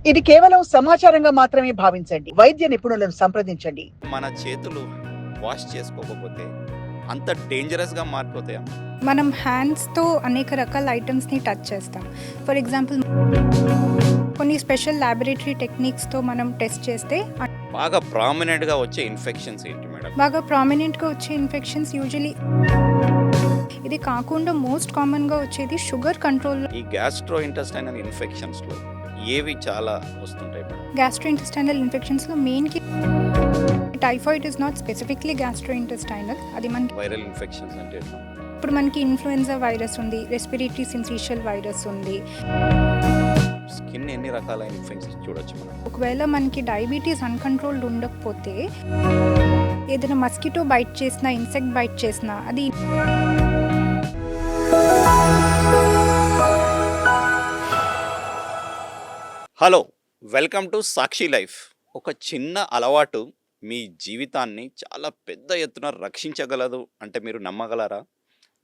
ఇది కేవలం సమాచారంగా మాత్రమే భావించండి. వైద్య నిపుణులను సంప్రదించండి. మన చేతులు వాష్ చేసుకోకపోతే అంత డేంజరస్గా మారిపోతాయా? మనం హ్యాండ్స్తో అనేక రకాల ఐటమ్స్ని టచ్ చేస్తాం. ఫర్ ఎగ్జాంపుల్ కొన్ని స్పెషల్ ల్యాబొరేటరీ టెక్నిక్స్తో మనం టెస్ట్ చేస్తే బాగా ప్రామినెంట్గా వచ్చే ఇన్ఫెక్షన్స్ ఏంటి మేడం? బాగా ప్రామినెంట్గా వచ్చే ఇన్ఫెక్షన్స్ యూజువలీ ఇది కాకుండా మోస్ట్ కామన్గా వచ్చేది షుగర్ కంట్రోల్. ఈ గ్యాస్ట్రో ఇంటెస్టైనల్ ఇన్ఫెక్షన్స్లో ఏవి చాలా వస్తుంటాయి మేడం? గ్యాస్ట్రోఇంటెస్టైనల్ ఇన్ఫెక్షన్స్లో మెయిన్కి typhoid is not specifically gastrointestinal, అది మనకి వైరల్ ఇన్ఫెక్షన్స్ అంటే ఎట్లా? ఇప్పుడు మనకి ఇన్ఫ్లుయెన్జా వైరస్ ఉంది, రెస్పిరేటరీ సిన్సిషియల్ వైరస్ ఉంది. స్కిన్ ఎన్ని రకాల ఇన్ఫెక్షన్స్ చూడొచ్చు మనం? ఒకవేళ మనకి డయాబెటీస్ అన్కంట్రోల్డ్ ఉండకపోతే ఏదైనా మస్కిటో బైట్ చేసినా, ఇన్సెక్ట్ బైట్ చేసినా అది hello, welcome to Sakshi life. ఒక చిన్న అలవాటు మీ జీవితాన్ని చాలా పెద్ద ఎత్తున రక్షించగలదు అంటే మీరు నమ్మగలరా?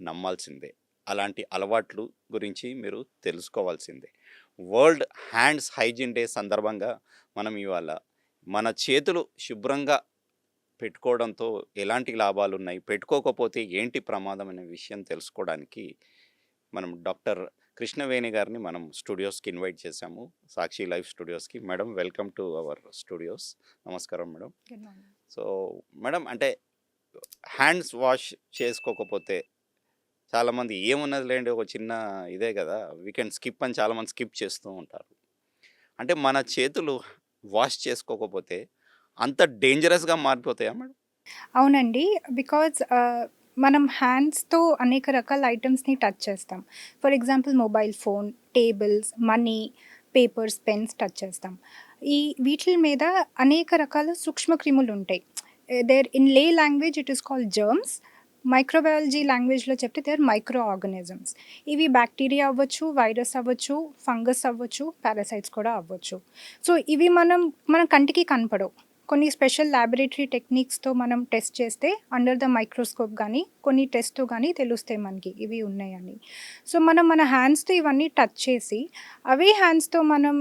నమ్మాల్సిందే. అలాంటి అలవాట్లు గురించి మీరు తెలుసుకోవాల్సిందే. వరల్డ్ హ్యాండ్స్ హైజీన్ డే సందర్భంగా మనం ఇవాళ మన చేతులు శుభ్రంగా పెట్టుకోవడంతో ఎలాంటి లాభాలు ఉన్నాయి, పెట్టుకోకపోతే ఏంటి ప్రమాదం అనే విషయం తెలుసుకోవడానికి మనం డాక్టర్ కృష్ణవేణి గారిని మనం స్టూడియోస్కి ఇన్వైట్ చేశాము, సాక్షి లైఫ్ స్టూడియోస్కి. Madam, welcome to our studios. నమస్కారం మేడం. సో మేడం, అంటే హ్యాండ్స్ వాష్ చేసుకోకపోతే చాలామంది ఏమున్నది లేండి, ఒక చిన్న ఇదే కదా, వీకెండ్ స్కిప్ అని చాలామంది స్కిప్ చేస్తూ ఉంటారు. అంటే మన చేతులు వాష్ చేసుకోకపోతే అంత డేంజరస్గా మారిపోతాయా మేడం? అవునండి, బికాజ్ మనం హ్యాండ్స్తో అనేక రకాల ఐటమ్స్ని టచ్ చేస్తాం. For example mobile phone, tables, money, papers, pens touch చేస్తాం. వీటి మీద అనేక రకాల సూక్ష్మ క్రిములు ఉంటాయి. దేర్ ఇన్ లే language it is called germs. Microbiology లాంగ్వేజ్లో చెప్తే దే ఆర్ మైక్రో ఆర్గనిజమ్స్. ఇవి బ్యాక్టీరియా అవ్వచ్చు, వైరస్ అవ్వచ్చు, ఫంగస్ అవ్వచ్చు, పారాసైట్స్ కూడా అవ్వచ్చు. సో ఇవి మన కంటికి కనపడవు. కొన్ని స్పెషల్ ల్యాబొరేటరీ టెక్నిక్స్తో మనం టెస్ట్ చేస్తే అండర్ ద మైక్రోస్కోప్ కానీ కొన్ని టెస్ట్తో కానీ తెలుస్తాయి మనకి ఇవి ఉన్నాయని. సో మనం మన హ్యాండ్స్తో ఇవన్నీ టచ్ చేసి అవే హ్యాండ్స్తో మనం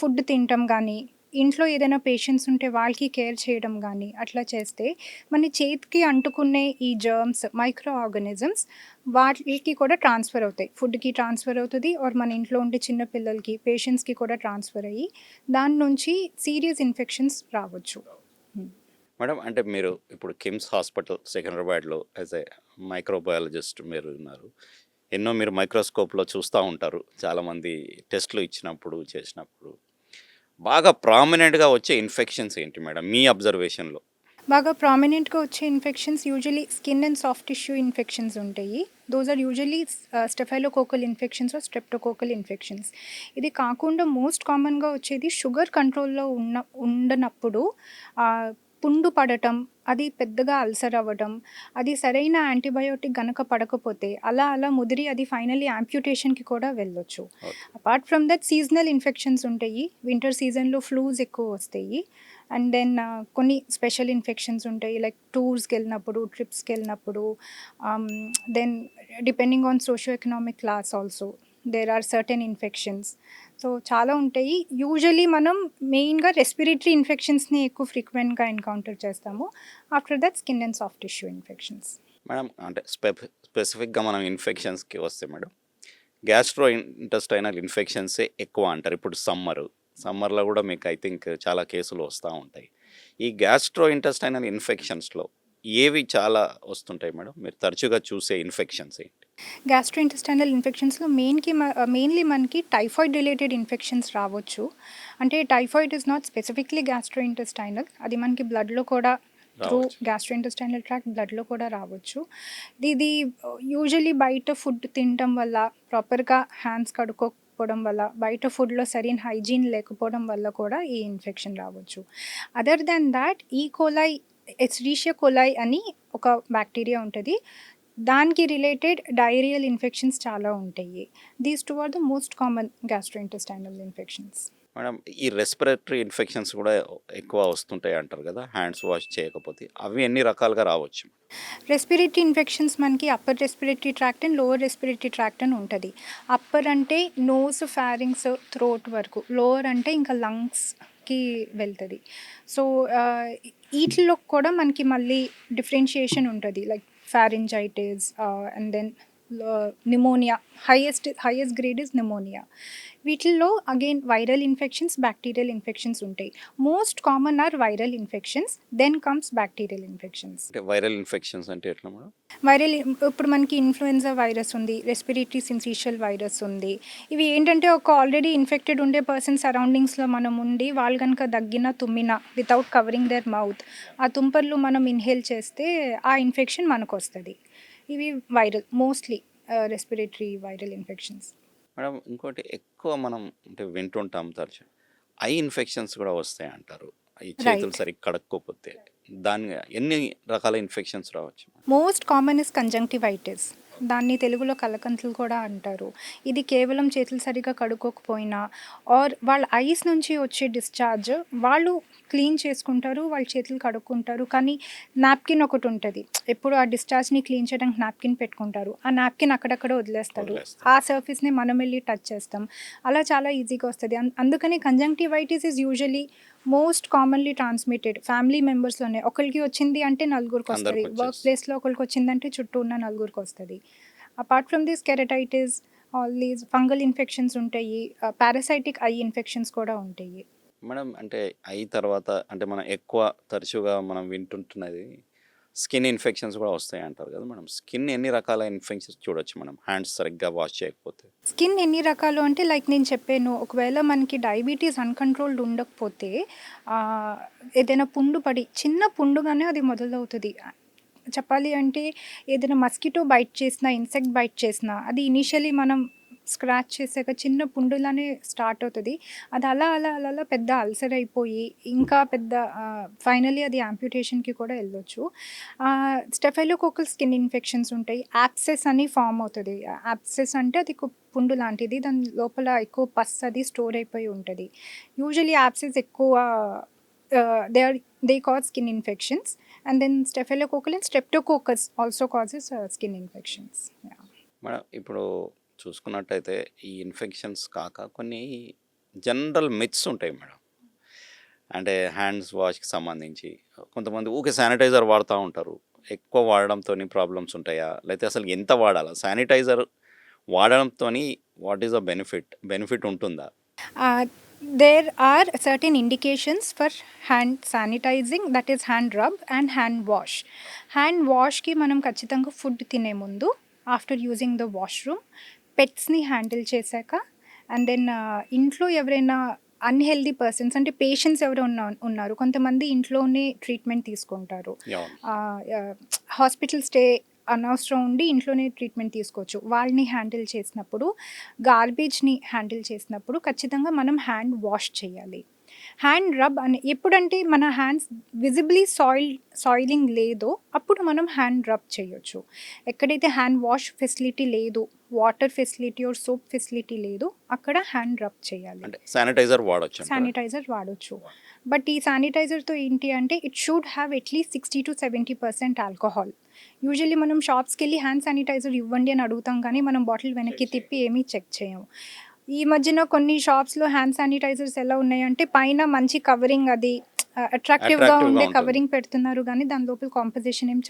ఫుడ్ తినటం కానీ, ఇంట్లో ఏదైనా పేషెంట్స్ ఉంటే వాళ్ళకి కేర్ చేయడం కానీ అట్లా చేస్తే మన చేతికి అంటుకునే ఈ జర్మ్స్, మైక్రో ఆర్గనిజమ్స్ వాటికి కూడా ట్రాన్స్ఫర్ అవుతాయి. ఫుడ్కి ట్రాన్స్ఫర్ అవుతుంది, ఆర్ మన ఇంట్లో ఉండే చిన్న పిల్లలకి, పేషెంట్స్కి కూడా ట్రాన్స్ఫర్ అయ్యి దాని నుంచి సీరియస్ ఇన్ఫెక్షన్స్ రావచ్చు. మేడం, అంటే మీరు ఇప్పుడు కిమ్స్ హాస్పిటల్ సికింద్రాబాద్లో యాజ్ ఏ మైక్రోబయాలజిస్ట్ మీరు ఉన్నారు. ఎన్నో మీరు మైక్రోస్కోప్లో చూస్తూ ఉంటారు, చాలామంది టెస్ట్లు ఇచ్చినప్పుడు చేసినప్పుడు. బాగా ప్రామినెంట్గా వచ్చే ఇన్ఫెక్షన్స్ ఏంటి మేడం మీ అబ్జర్వేషన్లో? బాగా ప్రామినెంట్గా వచ్చే infections usually skin and soft tissue infections ఉంటాయి. Those are usually staphylococcal infections or streptococcal infections. ఇది కాకుండా మోస్ట్ కామన్గా వచ్చేది షుగర్ కంట్రోల్లో ఉండనప్పుడు పుండు పడటం, అది పెద్దగా అల్సర్ అవ్వడం, అది సరైన యాంటీబయోటిక్ గనక పడకపోతే అలా ముదిరి అది ఫైనల్లీ యాంప్యూటేషన్కి కూడా వెళ్ళొచ్చు. Apart from that seasonal infections ఉంటాయి. వింటర్ సీజన్లో ఫ్లూస్ ఎక్కువ వస్తాయి. అండ్ దెన్ కొన్ని స్పెషల్ ఇన్ఫెక్షన్స్ ఉంటాయి, లైక్ టూర్స్కి వెళ్ళినప్పుడు, ట్రిప్స్కి వెళ్ళినప్పుడు. Then depending on socio economic class also there are certain infections. So చాలా ఉంటాయి. యూజువలీ మనం మెయిన్గా రెస్పిరేటరీ ఇన్ఫెక్షన్స్ని ఎక్కువ ఫ్రీక్వెంట్గా ఎన్కౌంటర్ చేస్తాము. After that skin and soft tissue infections. Madam, అంటే స్పెసిఫిక్గా మనం ఇన్ఫెక్షన్స్కి వస్తే మేడం, గ్యాస్ట్రో ఇంటెస్టైనల్ ఇన్ఫెక్షన్సే ఎక్కువ అంటారు. ఇప్పుడు సమ్మర్లో కూడా మీకు ఐ థింక్ చాలా కేసులు వస్తూ ఉంటాయి. ఈ గ్యాస్ట్రో ఇంటెస్టైనల్ ఇన్ఫెక్షన్స్లో ఏవి చాలా వస్తుంటాయి మేడం? మీరు తరచుగా చూసే ఇన్ఫెక్షన్స్ ఏంటి? గ్యాస్ట్రోఇంటెస్టైనల్ ఇన్ఫెక్షన్స్లో మెయిన్లీ మనకి టైఫాయిడ్ రిలేటెడ్ ఇన్ఫెక్షన్స్ రావచ్చు. అంటే typhoid is not specifically gastrointestinal, అది మనకి బ్లడ్లో కూడా త్రూ గ్యాస్ట్రోఇంటెస్టైనల్ ట్రాక్ట్ బ్లడ్లో కూడా రావచ్చు. ఇది యూజువలీ బయట ఫుడ్ తినటం వల్ల, ప్రాపర్గా హ్యాండ్స్ కడుక్కోకపోవడం వల్ల, బయట ఫుడ్లో సరైన హైజీన్ లేకపోవడం వల్ల కూడా ఈ ఇన్ఫెక్షన్ రావచ్చు. అదర్ దెన్ దాట్ ఎస్రీషియా కోలై అని ఒక బ్యాక్టీరియా ఉంటుంది, దానికి రిలేటెడ్ డయేరియల్ ఇన్ఫెక్షన్స్ చాలా ఉంటాయి. These two are the most common gastrointestinal infections. Madam ఈ రెస్పిరేటరీ ఇన్ఫెక్షన్స్ కూడా ఎక్కువ వస్తుంటాయి అంటారు కదా హ్యాండ్స్ వాష్ చేయకపోతే. అవి ఎన్ని రకాలుగా రావచ్చు? రెస్పిరేటరీ ఇన్ఫెక్షన్స్ మనకి upper respiratory tract and lower respiratory tract అని ఉంటుంది. అప్పర్ అంటే నోస్, ఫారింగ్స్, థ్రోట్ వరకు. లోవర్ అంటే ఇంకా లంగ్స్కి వెళ్తుంది. సో వీటిలో కూడా మనకి మళ్ళీ డిఫరెన్షియేషన్ ఉంటుంది. Like pharyngitis and then pneumonia. Highest grade is pneumonia. వీటిల్లో again viral infections, bacterial infections ఉంటాయి. Most common are viral infections, then comes bacterial infections. అంటే వైరల్ ఇన్ఫెక్షన్స్ అంటే ఎట్లా మేడం? ఇప్పుడు మనకి ఇన్ఫ్లుయెన్జా వైరస్ ఉంది, రెస్పిరేటరీ సిన్సిషియల్ వైరస్ ఉంది. ఇవి ఏంటంటే ఒక ఆల్రెడీ ఇన్ఫెక్టెడ్ ఉండే పర్సన్ సరౌండింగ్స్లో మనం ఉండి వాళ్ళు కనుక దగ్గిన, తుమ్మిన వితౌట్ కవరింగ్ దేర్ మౌత్, ఆ తుంపర్లు మనం ఇన్హేల్ చేస్తే ఆ ఇన్ఫెక్షన్ మనకు వస్తుంది. ఇవి viral, mostly respiratory viral infections. Madam ఇంకోటి ఎక్కువ మనం అంటే వింటుంటాం తరచు ఐ ఇన్ఫెక్షన్స్ కూడా వస్తాయి అంటారు. ఈ చేతులు రైట్. సరిగ్గా కడక్కోకపోతే దాని ఎన్ని రకాల ఇన్ఫెక్షన్స్ రావచ్చు? Most common is conjunctivitis. దాన్ని తెలుగులో కలకంతులు కూడా అంటారు. ఇది కేవలం చేతులు సరిగ్గా కడుక్కోకపోయినా ఆర్ వాళ్ళ ఐస్ నుంచి వచ్చే డిశ్చార్జ్ వాళ్ళు క్లీన్ చేసుకుంటారు, వాళ్ళ చేతులు కడుక్కుంటారు. కానీ నాప్కిన్ ఒకటి ఉంటుంది, ఎప్పుడు ఆ డిశ్చార్జ్ని క్లీన్ చేయడానికి నాప్కిన్ పెట్టుకుంటారు. ఆ నాప్కిన్ అక్కడక్కడ వదిలేస్తారు. ఆ సర్ఫేస్ని మనం వెళ్ళి టచ్ చేస్తాం. అలా చాలా ఈజీగా వస్తుంది. అందుకని conjunctivitis is usually most commonly transmitted. Family మెంబర్స్లోనే ఒకరికి వచ్చింది అంటే నలుగురికి వస్తుంది. అందరికి వర్క్ వచ్చేస్తుంది. ప్లేస్లో ఒకరికి వచ్చిందంటే చుట్టూ ఉన్న నలుగురికి వస్తుంది. Apart from this keratitis, all these fungal infections ఉంటాయి, పారాసైటిక్ ఐ ఇన్ఫెక్షన్స్ కూడా ఉంటాయి. మేడం అంటే ఐ తర్వాత అంటే మనం ఎక్కువ తరచుగా మనం వింటుంటున్నది స్కిన్ ఇన్ఫెక్షన్స్ కూడా వస్తాయి అంటారు కదా మేడం. స్కిన్ ఎన్ని రకాల ఇన్ఫెక్షన్స్ చూడొచ్చు మనం హ్యాండ్స్ సరిగ్గా వాష్ చేయకపోతే? స్కిన్ ఎన్ని రకాలు అంటే లైక్ నేను చెప్పాను, ఒకవేళ మనకి డయాబెటీస్ అన్‌కంట్రోల్డ్ ఉండకపోతే ఏదైనా పుండు పడి చిన్న పుండుగానే అది మొదలవుతది. చెప్పాలి అంటే ఏదైనా మస్కిటో బైట్ చేసినా, ఇన్సెక్ట్ బైట్ చేసినా అది ఇనీషియల్లీ మనం స్క్రాచ్ చేసాక చిన్న పుండులానే స్టార్ట్ అవుతది. అది అలా పెద్ద అల్సర్ అయిపోయి ఇంకా పెద్ద ఫైనల్లీ అది యాంప్యుటేషన్‌కి కూడా ఎళ్ళొచ్చు. స్టెఫైలోకోకల్ స్కిన్ ఇన్ఫెక్షన్స్ ఉంటాయి. యాబ్సెస్ అని ఫార్మ్ అవుతది. యాబ్సెస్ అంటే అది పుండు లాంటిది. దాని లోపల ఎక్కువ పస్ అది స్టోర్ అయిపోయి ఉంటది. యూజువల్లీ యాబ్సెస్ ఎక్కువ they cause skin infections, and then staphylococcal and streptococcus also causes skin infections. Yeah. Madam ఇప్పుడు చూసుకున్నట్టయితే ఈ ఇన్ఫెక్షన్స్ కాక కొన్ని జనరల్ మిత్స్ ఉంటాయి మేడం. అంటే హ్యాండ్స్ వాష్కి సంబంధించి కొంతమంది ఊకే శానిటైజర్ వాడుతూ ఉంటారు. ఎక్కువ వాడడంతో ప్రాబ్లమ్స్ ఉంటాయా, లేకపోతే అసలు ఎంత వాడాలా? శానిటైజర్ వాడడంతో వాట్ ఈస్ ద బెనిఫిట్ ఉంటుందా? There are certain indications for hand sanitizing, that is hand rub and hand wash. Hand washకి మనం ఖచ్చితంగా ఫుడ్ తినే ముందు, ఆఫ్టర్ యూజింగ్ ద వాష్రూమ్, పెట్స్ని హ్యాండిల్ చేశాక, అండ్ దెన్ ఇంట్లో ఎవరైనా అన్‌హెల్తీ పర్సన్స్ అంటే పేషెంట్స్ ఎవరు ఉన్నారు, కొంతమంది ఇంట్లోనే ట్రీట్మెంట్ తీసుకుంటారు. హాస్పిటల్ స్టే అనవసరం ఉండి ఇంట్లోనే ట్రీట్మెంట్ తీసుకోవచ్చు. వాళ్ళని హ్యాండిల్ చేసినప్పుడు, గార్బేజ్ని హ్యాండిల్ చేసినప్పుడు ఖచ్చితంగా మనం హ్యాండ్ వాష్ చేయాలి. హ్యాండ్ రబ్ అని ఎప్పుడంటే మన హ్యాండ్స్ విజిబ్లీ సాయిలింగ్ లేదో అప్పుడు మనం హ్యాండ్ రబ్ చేయొచ్చు. ఎక్కడైతే హ్యాండ్ వాష్ ఫెసిలిటీ లేదు, water facility are soap facility లేదు, అక్కడ హ్యాండ్ రబ్ చేయాలి. అంటే శానిటైజర్ వాడొచ్చు. శానిటైజర్ వాడొచ్చు. బట్ ఈ శానిటైజర్తో ఏంటి అంటే it should have at least 60-70% alcohol. Usually మనం షాప్స్కి వెళ్ళి హ్యాండ్ శానిటైజర్ ఇవ్వండి అని అడుగుతాం, కానీ మనం బాటిల్ వెనక్కి తిప్పి ఏమీ చెక్ చేయము. ఈ మధ్యన కొన్ని షాప్స్లో హ్యాండ్ శానిటైజర్స్ ఎలా ఉన్నాయంటే పైన మంచి కవరింగ్, అది అట్రాక్టివ్గా ఉండే కవరింగ్ పెడుతున్నారు, కానీ దాని లోపల కాంపోజిషన్ ఏం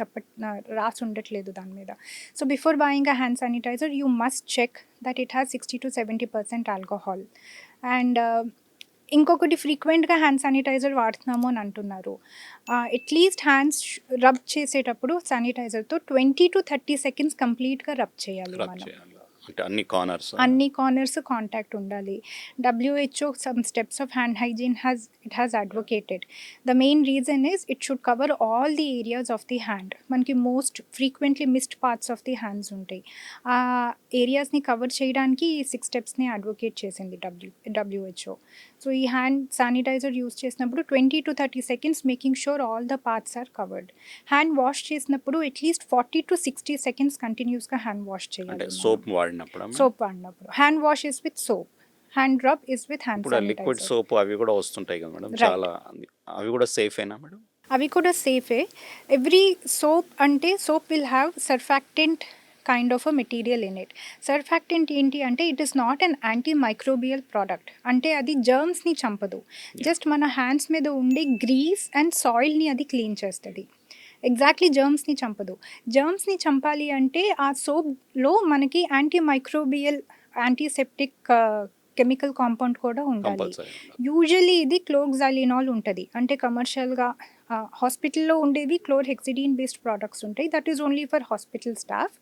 రాసి ఉండట్లేదు దాని మీద. So before buying a hand sanitiser you must check that it has 60-70% alcohol. And ఇంకొకటి, ఫ్రీక్వెంట్గా హ్యాండ్ శానిటైజర్ వాడుతున్నాము అని అంటున్నారు. అట్లీస్ట్ హ్యాండ్స్ రబ్ చేసేటప్పుడు శానిటైజర్తో 20-30 సెకండ్స్ కంప్లీట్గా రబ్ చేయాలి మనం. అంటే అన్ని కార్నర్స్ కాంటాక్ట్ ఉండాలి. WHO some steps of hand hygiene has advocated. The main reason is it should cover all the areas of the hand. మనకి most frequently missed parts of the hands ఉంటాయి. ఆ ఏరియాస్ని cover చేయడానికి ఈ 6 స్టెప్స్ని advocate చేసింది WHO. So ఈ hand sanitiser use చేసినప్పుడు 20-30 seconds making sure all the parts are covered. Hand wash చేసినప్పుడు అట్లీస్ట్ 40-60 సెకండ్స్ కంటిన్యూస్గా హ్యాండ్ వాష్ చేయాలి. సోప్ వాడినప్పుడు hand wash is with soap. Hand drop is with hand ఇప్పుడు ఆ liquid sanitiser. Soap అవి కూడా వస్తుంటాయి కదా మేడం, రైట్. చాలా అవి కూడా సేఫేనా మేడం? అవి కూడా సేఫే. ఎవ్రీ సోప్ అంటే soap will have surfactant kind of a material in it. Surfactant ఏంటి అంటే it is not an anti microbial product. అంటే అది జర్మ్స్ని చంపదు, జస్ట్ మన హ్యాండ్స్ మీద ఉండే గ్రీస్ అండ్ సాయిల్ని అది క్లీన్ చేస్తుంది. ఎగ్జాక్ట్లీ జర్మ్స్ని చంపదు. జర్మ్స్ని చంపాలి అంటే ఆ సోప్లో మనకి anti microbial antiseptic chemical compound కూడా ఉండాలి. కంపల్సరీ. యూజువల్లీ ఇది క్లోర్గ్జాలినాల్ ఉంటుంది. అంటే కమర్షియల్గా హాస్పిటల్లో ఉండేవి క్లోర్హెక్సిడిన్ బేస్డ్ ప్రోడక్ట్స్ ఉంటాయి, that is only for hospital staff.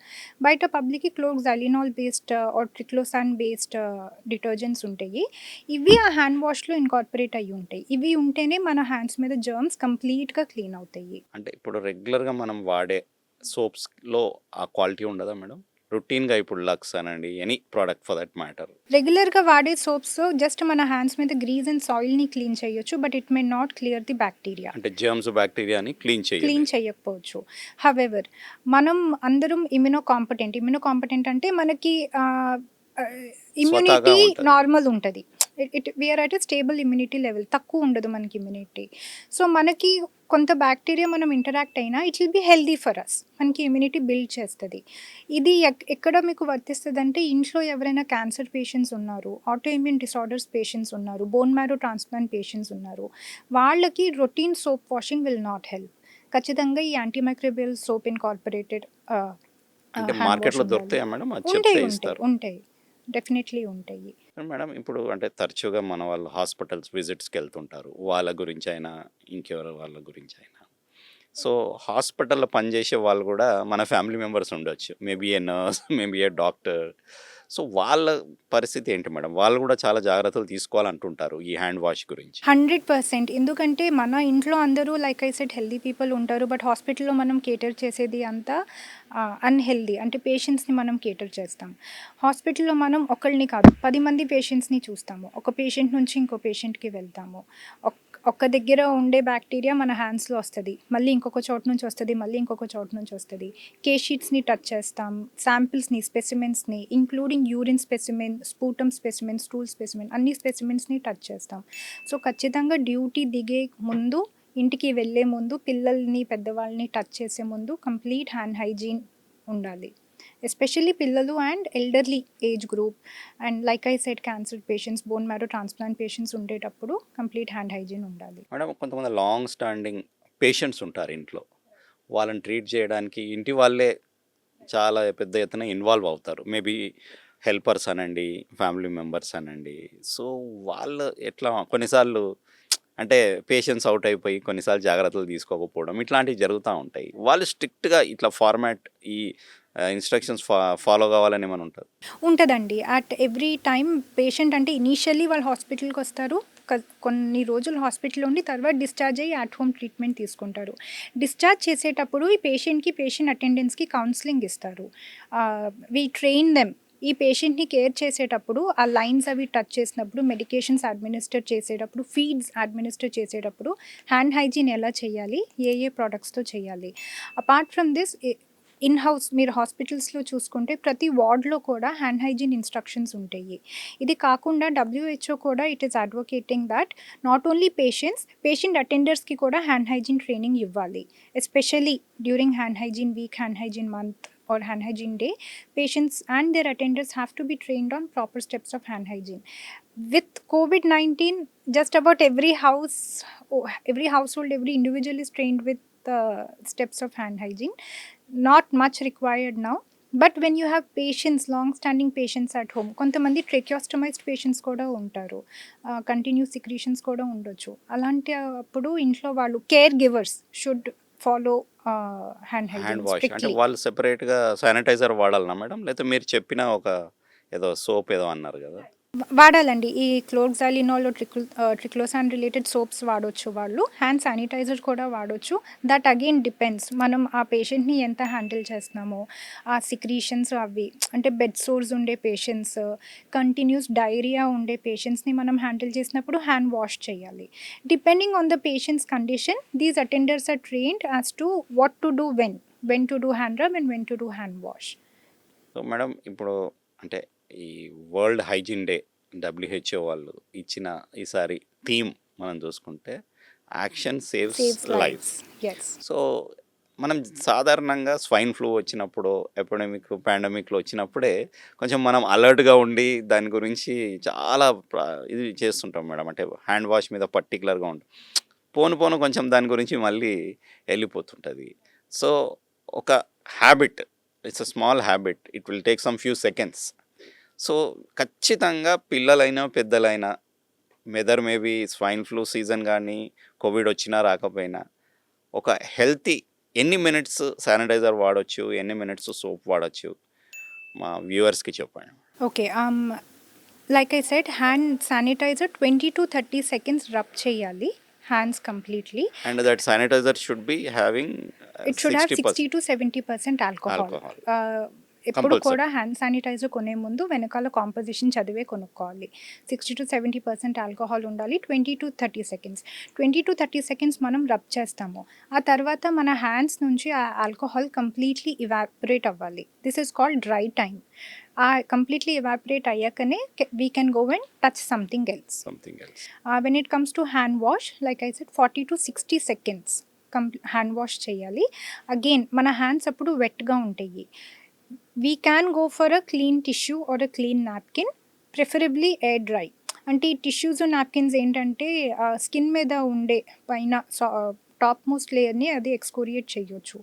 బయట పబ్లిక్కి క్లోర్గ్జాలినాల్ బేస్డ్ ఆర్ ట్రిక్లోసాన్ బేస్డ్ డిటర్జెంట్స్ ఉంటాయి. ఇవి ఆ హ్యాండ్ వాష్లో ఇన్కార్పొరేట్ అయ్యి ఉంటాయి. ఇవి ఉంటేనే మన హ్యాండ్స్ మీద జర్మ్స్ కంప్లీట్గా క్లీన్ అవుతాయి. అంటే ఇప్పుడు రెగ్యులర్గా మనం వాడే సోప్స్లో ఆ క్వాలిటీ ఉండదా మేడం? రొటీన్గా ఇప్పుడు లక్స్ అనండి, any product for that matter. రెగ్యులర్గా వాడే సోప్స్ జస్ట్ మన హ్యాండ్స్ మీద గ్రీజ్ అండ్ సాయిల్ని క్లీన్ చేయొచ్చు, but it may not clear the bacteria. అంటే జర్మ్స్ బ్యాక్టీరియాని క్లీన్ క్లీన్ చేయకపోవచ్చు. హవెవర్ మనం అందరం ఇమ్యూనో కాంపిటెంట్ అంటే మనకి ఇమ్యూనిటీ ఉంటది. నార్మల్ ఉంటుంది. We are at a stable immunity level, తక్కువ ఉండదు మనకి ఇమ్యూనిటీ. సో మనకి కొంత బ్యాక్టీరియా మనం ఇంటరాక్ట్ అయినా it will be healthy for us, మనకి ఇమ్యూనిటీ బిల్డ్ చేస్తుంది. ఇది ఎక్కడ మీకు వర్తిస్తుంది అంటే ఇంట్లో ఎవరైనా క్యాన్సర్ పేషెంట్స్ ఉన్నారు, ఆటో ఇమ్యూన్ డిసార్డర్స్ పేషెంట్స్ ఉన్నారు, బోన్ మ్యారో ట్రాన్స్ప్లాంట్ పేషెంట్స్ ఉన్నారు, వాళ్ళకి routine soap washing will not help. ఖచ్చితంగా ఈ యాంటీమైక్రోబియల్ సోప్ ఇన్కార్పొరేటెడ్ అంటే మార్కెట్లో దొరుకుతాయా మేడం? అది చెప్తే ఉంటాయి ఇస్తారు. ఉంటాయి డెఫినెట్లీ ఉంటాయి. మేడం ఇప్పుడు అంటే తరచుగా మన వాళ్ళు హాస్పిటల్స్ విజిట్స్కి వెళ్తుంటారు, వాళ్ళ గురించి అయినా ఇంకెవరి వాళ్ళ గురించి అయినా. సో హాస్పిటల్లో పనిచేసే వాళ్ళు కూడా మన ఫ్యామిలీ మెంబర్స్ ఉండొచ్చు, మేబీ ఏ నర్స్, మేబీ ఏ డాక్టర్. సో వాళ్ళ పరిస్థితి ఏంటి మేడం? వాళ్ళు కూడా చాలా జాగ్రత్తలు తీసుకోవాలంటుంటారు ఈ హ్యాండ్ వాష్ గురించి. 100%. ఎందుకంటే మన ఇంట్లో అందరూ like I said healthy people ఉంటారు, బట్ హాస్పిటల్లో మనం కేటర్ చేసేది అంతా అన్హెల్దీ. అంటే పేషెంట్స్ని మనం కేటర్ చేస్తాం. హాస్పిటల్లో మనం ఒకళ్ళని కాదు 10 మంది పేషెంట్స్ని చూస్తాము. ఒక పేషెంట్ నుంచి ఇంకో పేషెంట్కి వెళ్తాము. ఒక్క దగ్గర ఉండే బ్యాక్టీరియా మన హ్యాండ్స్లో వస్తుంది, మళ్ళీ ఇంకొక చోటు నుంచి వస్తుంది, మళ్ళీ ఇంకొక చోటు నుంచి వస్తుంది. కేస్ షీట్స్ని టచ్ చేస్తాం, శాంపిల్స్ని, స్పెసిమెన్స్ని including urine specimen, sputum specimen, stool specimen, అన్ని స్పెసిమెన్స్ని టచ్ చేస్తాం. సో ఖచ్చితంగా డ్యూటీ దిగే ముందు, ఇంటికి వెళ్ళే ముందు, పిల్లల్ని పెద్దవాళ్ళని టచ్ చేసే ముందు కంప్లీట్ హ్యాండ్ హైజీన్ ఉండాలి. ఎస్పెషల్లీ పిల్లలు and elderly age group and like I said cancer patients, bone marrow transplant patients ఉండేటప్పుడు కంప్లీట్ హ్యాండ్ హైజీన్ ఉండాలి. మేడం కొంతమంది లాంగ్ స్టాండింగ్ పేషెంట్స్ ఉంటారు ఇంట్లో, వాళ్ళని ట్రీట్ చేయడానికి ఇంటి వాళ్ళే చాలా పెద్ద ఎత్తున ఇన్వాల్వ్ అవుతారు, మేబీ హెల్పర్స్ అనండి, ఫ్యామిలీ మెంబర్స్ అనండి. సో వాళ్ళు ఎట్లా కొన్నిసార్లు అంటే పేషెంట్స్ అవుట్ అయిపోయి కొన్నిసార్లు జాగ్రత్తలు తీసుకోకపోవడం ఇట్లాంటివి జరుగుతూ ఉంటాయి. వాళ్ళు స్ట్రిక్ట్గా ఇట్లా ఫార్మాట్ ఈ ఇన్స్ట్రక్షన్స్ ఫాలో కావాలని ఏమైనా ఉంటుంది? ఉంటుందండి. అట్ ఎవ్రీ టైం పేషెంట్ అంటే ఇనీషియల్లీ వాళ్ళు హాస్పిటల్కి వస్తారు, కొన్ని రోజులు హాస్పిటల్లో ఉండి తర్వాత డిశ్చార్జ్ అయ్యి అట్ హోమ్ ట్రీట్మెంట్ తీసుకుంటారు. డిశ్చార్జ్ చేసేటప్పుడు ఈ పేషెంట్కి, పేషెంట్ అటెండెన్స్కి కౌన్సిలింగ్ ఇస్తారు. We train them. ఈ పేషెంట్ని కేర్ చేసేటప్పుడు ఆ లైన్స్ అవి టచ్ చేసినప్పుడు, మెడికేషన్స్ అడ్మినిస్టర్ చేసేటప్పుడు, ఫీడ్స్ అడ్మినిస్టర్ చేసేటప్పుడు హ్యాండ్ హైజీన్ ఎలా చేయాలి, ఏ ప్రోడక్ట్స్తో చేయాలి. Apart from this in house మీరు హాస్పిటల్స్లో చూసుకుంటే ప్రతి వార్డ్లో కూడా హ్యాండ్ హైజీన్ ఇన్స్ట్రక్షన్స్ ఉంటాయి. ఇది కాకుండా WHO కూడా it is advocating that not only patient అటెండర్స్కి కూడా హ్యాండ్ హైజీన్ ట్రైనింగ్ ఇవ్వాలి. Especially during hand hygiene week, hand hygiene month or hand hygiene day, patients and their attenders have to be trained on proper steps of hand hygiene. With COVID-19, just about every household, every individual is trained with the steps of hand hygiene. Not much required now. But when you have patients, long standing patients at home, కొంతమంది ట్రెక్యోస్టమైజ్డ్ patients కూడా ఉంటారు, continuous secretions కూడా ఉండొచ్చు. అలాంటి అప్పుడు ఇంట్లో వాళ్ళు care givers should follow hand hand wash. అంటే హైజీన్. వాళ్ళు సెపరేట్గా శానిటైజర్ వాడాలన్నా మేడం, లేకపోతే మీరు చెప్పిన ఒక ఏదో సోప్ ఏదో అన్నారు కదా? వాడాలండి. ఈ క్లోర్గ్జాలినాల్, ట్రిక్లోసాన్ రిలేటెడ్ సోప్స్ వాడొచ్చు వాళ్ళు. హ్యాండ్ శానిటైజర్ కూడా వాడొచ్చు. దట్ అగైన్ డిపెండ్స్ మనం ఆ పేషెంట్ని ఎంత హ్యాండిల్ చేస్తున్నామో, ఆ సిక్రీషన్స్ అవి. అంటే బెడ్ సోర్స్ ఉండే పేషెంట్స్, కంటిన్యూస్ డైరియా ఉండే పేషెంట్స్ని మనం హ్యాండిల్ చేసినప్పుడు హ్యాండ్ వాష్ చేయాలి. Depending on the patients condition, these attenders are trained as to what to do when to do hand rub and when to do hand wash. So madam ఇప్పుడు అంటే ఈ world hygiene day WHO వాళ్ళు ఇచ్చిన ఈసారి theme మనం చూసుకుంటే action saves saves life. Lives. Yes. So మనం సాధారణంగా స్వైన్ ఫ్లూ వచ్చినప్పుడు, ఎపిడమిక్, పాండమిక్లో వచ్చినప్పుడే కొంచెం మనం అలర్ట్గా ఉండి దాని గురించి చాలా ఇది చేస్తుంటాం మేడం. అంటే హ్యాండ్ వాష్ మీద పర్టికులర్గా ఉంటుంది. పోను పోను కొంచెం దాని గురించి మళ్ళీ వెళ్ళిపోతుంటుంది. సో ఒక habit, it's a small habit, it will take some few seconds. So ఖచ్చితంగా పిల్లలైనా పెద్దలైనా మెదర్ మేబీ స్వైన్ ఫ్లూ సీజన్ కానీ కోవిడ్ వచ్చినా రాకపోయినా ఒక హెల్తీ ఎన్ని మినిట్స్ శానిటైజర్ వాడొచ్చు, ఎన్ని మినిట్స్ సోప్ వాడొచ్చు, మా వ్యూవర్స్కి చెప్పండి. Okay. Like I said, hand sanitiser 20 to 30 seconds rub చేయాలి hands completely. And that sanitiser should be having it should have 60 60% to 70% alcohol. Alcohol. ఎప్పుడు Compulsory. కూడా హ్యాండ్ శానిటైజర్ కొనే ముందు వెనకాల కాంపోజిషన్ చదివే కొనుక్కోవాలి. 60 to 70% ఆల్కహాల్ ఉండాలి. 20 to 30 seconds. 20 to 30 seconds మనం రబ్ చేస్తాము. ఆ తర్వాత మన హ్యాండ్స్ నుంచి ఆ ఆల్కహాల్ కంప్లీట్లీ ఇవాపరేట్ అవ్వాలి. This is called dry time. ఆ కంప్లీట్లీ ఇవాపరేట్ అయ్యాకనే we can go and touch something else. Something else. When it comes to hand wash, like I said 40 to 60 seconds hand wash చేయాలి. Again మన hands అప్పుడు వెట్గా ఉంటాయి. We can go for a clean tissue or a clean napkin, preferably air dry. అంటే ఈ tissues napkins ఏంటంటే skin మీద ఉండే పైన టాప్ మోస్ట్ లేయర్ని అది ఎక్స్కోరియేట్ చేయొచ్చు.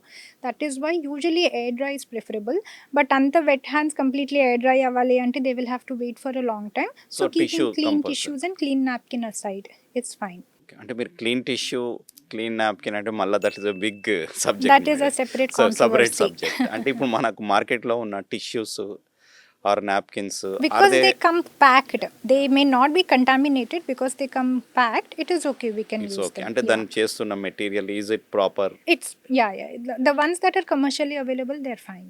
That is why usually air dry is preferable. But అంత wet hands completely air dry అవ్వాలి అంటే they will have to wait for a long time. So So tissue keeping clean compulsory. Tissues and clean napkin aside, it's fine. అంటే మీరు clean tissue, clean napkin అంటే మళ్ళీ that is a big subject. That is a separate separate controversy. Subject. అంటే ఇప్పుడు మనకు మార్కెట్లో ఉన్న tissues are napkins Because they come packed, they may not be contaminated because they come packed. It is okay, we can it's use okay. them. అంటే Yeah. దాన్ని చేస్తున్న material is it proper? It's yeah. The ones that are commercially available, they're fine.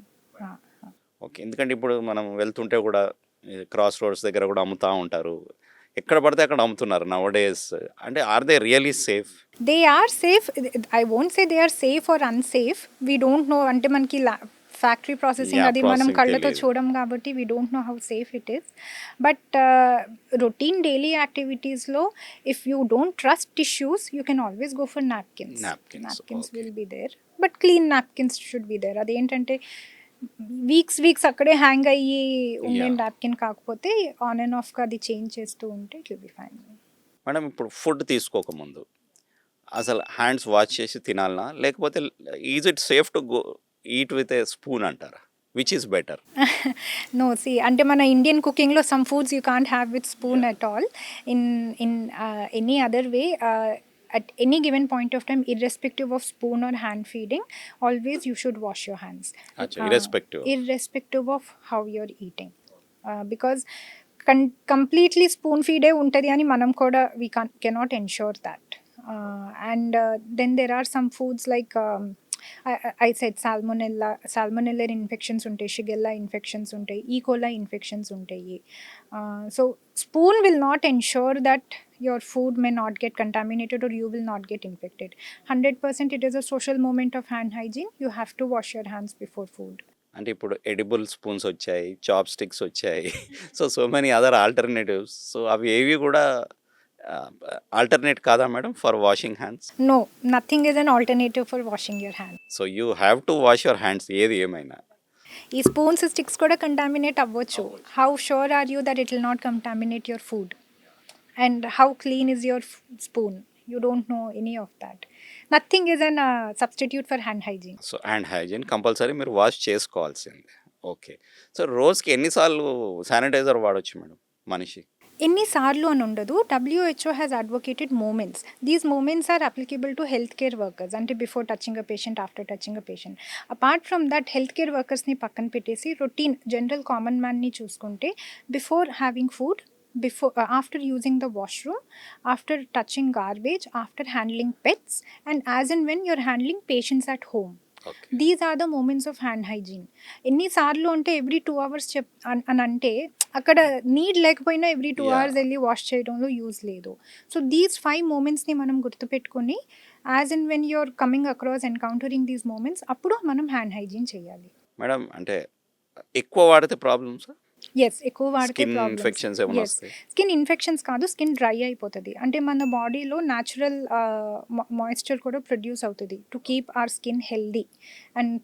Okay. ఎందుకంటే ఇప్పుడు మనం వెళ్తుంటే కూడా cross roads దగ్గర కూడా అమ్ముతూ ఉంటారు. ఎక్కడ పడితే అక్కడ అమ్ముతున్నారు నౌ డేస్. అంటే are they really safe? They are safe. I won't say they are safe or unsafe. We don't know. అంటే మనకి ఫ్యాక్టరీ ప్రాసెసింగ్ Yeah, అది మనం processing కళ్ళతో తెలియదు. చూడం కాబట్టి we don't know how safe it is. But routine daily యాక్టివిటీస్లో if you don't trust tissues you can always go for napkins. Napkins, napkins okay. Will be there, but clean napkins should be there. అదేంటంటే weeks అక్కడే hang అయ్యి ఉండే Yeah. Napkin కాకపోతే on and ఆఫ్గా అది change చేస్తూ ఉంటే it will be fine. Madam ఇప్పుడు ఫుడ్ తీసుకోకముందు అసలు హ్యాండ్స్ వాష్ చేసి తినాలనా, లేకపోతే is it safe to go eat with a spoon అంటారా? Which is better? No, see అంటే మన ఇండియన్ కుకింగ్లో some foods you can't have with spoon at all. In any other way, at any given point of time, irrespective of spoon or hand feeding, always you should wash your hands. Achha, irrespective. Irrespective of how you're eating. Because completely spoon feed untadi ani manam kuda we cannot ensure that. And then there are some foods like I said salmonella infections ఉంటాయి, Shigella infections ఉంటాయి, ఈకోలా infections ఉంటాయి. So spoon will not ensure that your food may not get contaminated or you will not get infected. 100% it is a social moment of hand hygiene. You have to wash your hands before food. అంటే ఇప్పుడు edible spoons వచ్చాయి, chopsticks వచ్చాయి, so many other alternatives. So అవి ఏవి కూడా alternate కాదా madam for washing hands? No, nothing is an alternative for washing your hands. So you have to wash your hands ఏది ఏమైనా. ఈ స్పూన్స్ స్టిక్స్ కూడా కంటామినేట్ అవ్వచ్చు. How sure are you that it will not contaminate your food? And how clean is your spoon? You don't know any of that. Nothing is an substitute for hand hygiene. So hand hygiene compulsory మీరు wash చేసుకోవాల్సిందే. Okay. So రోజుకి ఎన్నిసార్లు sanitiser వాడొచ్చు madam మనిషి? ఎన్నిసార్లు అని ఉండదు. WHO has advocated moments. These moments are applicable to healthcare workers, అంటే before touching a patient, after touching a patient. Apart from that healthcare వర్కర్స్ని పక్కన పెట్టేసి రొటీన్ జనరల్ కామన్ మ్యాన్ని చూసుకుంటే before having food, after using the washroom, after touching garbage, after handling pets, and as and when you're handling patients at home. Okay. These are the moments of hand hygiene. ఎన్నిసార్లు అంటే every 2 hours అని అంటే అక్కడ need లేకపోయినా every 2 hours వెళ్ళి wash చేయడంలో use లేదు. So these 5 మూమెంట్స్ని మనం గుర్తుపెట్టుకొని as and when you're coming across encountering these moments అప్పుడు మనం హ్యాండ్ హైజీన్ చేయాలి. మేడం అంటే ఎక్కువ వాడితే ప్రాబ్లమ్స్? ఎస్, ఎక్కువ వాడితే స్కిన్ ప్రాబ్లమ్స్. ఇన్ఫెక్షన్స్ ఏమైనా ఎస్, వస్తాయి? స్కిన్ ఇన్ఫెక్షన్స్ కాదు, స్కిన్ డ్రై అయిపోతుంది. అంటే మన బాడీలో న్యాచురల్ మాయిశ్చర్ కూడా ప్రొడ్యూస్ అవుతుంది to keep our skin healthy and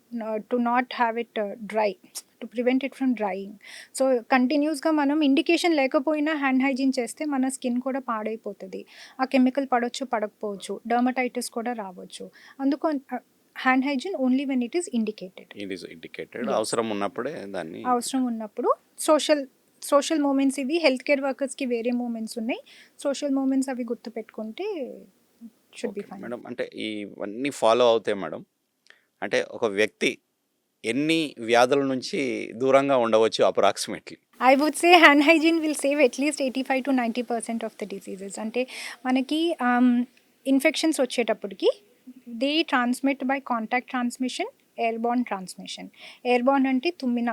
to not have it dry, to prevent it from drying. So కంటిన్యూస్గా మనం ఇండికేషన్ లేకపోయినా హ్యాండ్ హైజీన్ చేస్తే మన స్కిన్ కూడా పాడైపోతుంది. ఆ కెమికల్ పడవచ్చు, పడకపోవచ్చు, డర్మటైటిస్ కూడా రావచ్చు. అందుకు hand hygiene only when it is indicated. It is indicated. Yes. అవసరం ఉన్నప్పుడే దాన్ని అవసరం ఉన్నప్పుడు సోషల్ మూమెంట్స్ ఇవి, హెల్త్ కేర్ వర్కర్స్కి వేరే మూమెంట్స్ ఉన్నాయి. సోషల్ మూమెంట్స్ అవి గుర్తుపెట్టుకుంటే షుడ్ బి ఫైన్. మేడం అంటే ఇవన్నీ ఫాలో అవుతాయి మేడం. అంటే ఒక వ్యక్తి ఎన్ని వ్యాధుల నుంచి దూరంగా ఉండవచ్చు approximately? I would say hand hygiene will save at least 85 to 90% of the diseases. అంటే మనకి ఇన్ఫెక్షన్స్ వచ్చేటప్పటికి they transmit by contact transmission, airborne transmission. Airborne అంటే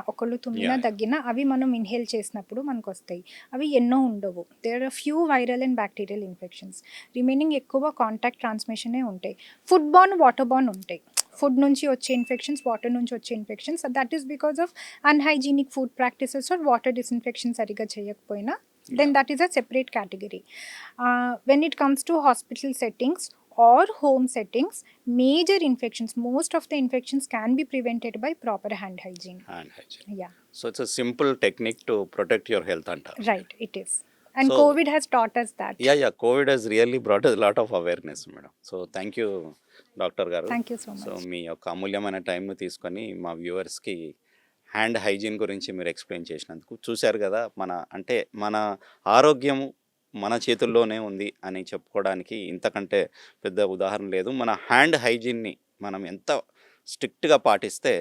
ఒకళ్ళు తుమ్మినా Yeah. దగ్గినా అవి మనం ఇన్హేల్ చేసినప్పుడు మనకు వస్తాయి. అవి ఎన్నో ఉండవు. There are few viral and bacterial infections. Remaining ఎక్కువ కాంటాక్ట్ ట్రాన్స్మిషనే ఉంటాయి. ఫుడ్ బార్న్, వాటర్ బార్న్ ఉంటాయి. ఫుడ్ నుంచి వచ్చే ఇన్ఫెక్షన్స్, వాటర్ నుంచి వచ్చే infections, that is because of unhygienic food practices or water disinfection సరిగ్గా చేయకపోయినా, then that is a separate category. When it comes to hospital settings or home settings, major infections, most of the infections can be prevented by proper hand hygiene. Hand hygiene. Yeah, so it's a simple technique to protect your health అంటారు. right, it is. And So- COVID has taught us that. Yeah COVID has really brought a lot of awareness madam. So thank you doctor గారు. Thank you so so much. మీ యొక్క అమూల్యమైన టైంను తీసుకొని మా వ్యూవర్స్కి hand hygiene గురించి మీరు explain చేసినందుకు. చూశారు కదా, మన ఆరోగ్యము మన చేతుల్లోనే ఉంది అని చెప్పుకోవడానికి ఇంతకంటే పెద్ద ఉదాహరణ లేదు. మన హ్యాండ్ హైజీన్ని మనం ఎంత స్ట్రిక్ట్గా పాటిస్తే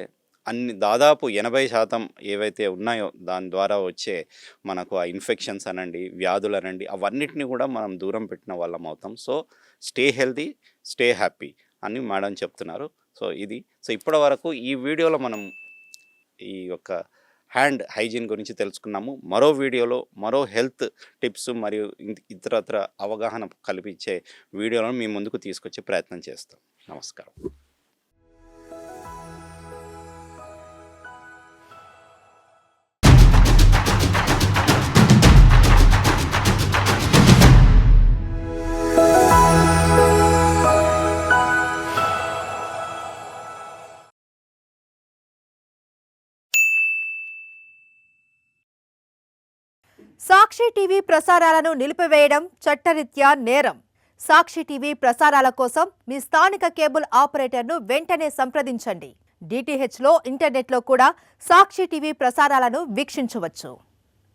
దాదాపు 80% ఏవైతే ఉన్నాయో దాని ద్వారా వచ్చే మనకు ఆ ఇన్ఫెక్షన్స్ అనండి, వ్యాధులు అనండి, అవన్నిటిని కూడా మనం దూరం పెట్టిన వాళ్ళం అవుతాం. So stay healthy, stay happy అని మేడం చెప్తున్నారు. సో ఇప్పటి వరకు ఈ వీడియోలో మనం ఈ యొక్క హ్యాండ్ హైజీన్ గురించి తెలుసుకున్నాము. మరో వీడియోలో మరో హెల్త్ టిప్స్ మరియు ఇతరత్ర అవగాహన కల్పించే వీడియోలను మీ ముందుకు తీసుకొచ్చే ప్రయత్నం చేస్తాం. నమస్కారం. సాక్షి టీవీ ప్రసారాలను నిలిపివేయడం చట్టరీత్యా నేరం. సాక్షి టీవీ ప్రసారాల కోసం మీ స్థానిక కేబుల్ ఆపరేటర్ను వెంటనే సంప్రదించండి. DTHలో, ఇంటర్నెట్లో కూడా సాక్షి టీవీ ప్రసారాలను వీక్షించవచ్చు.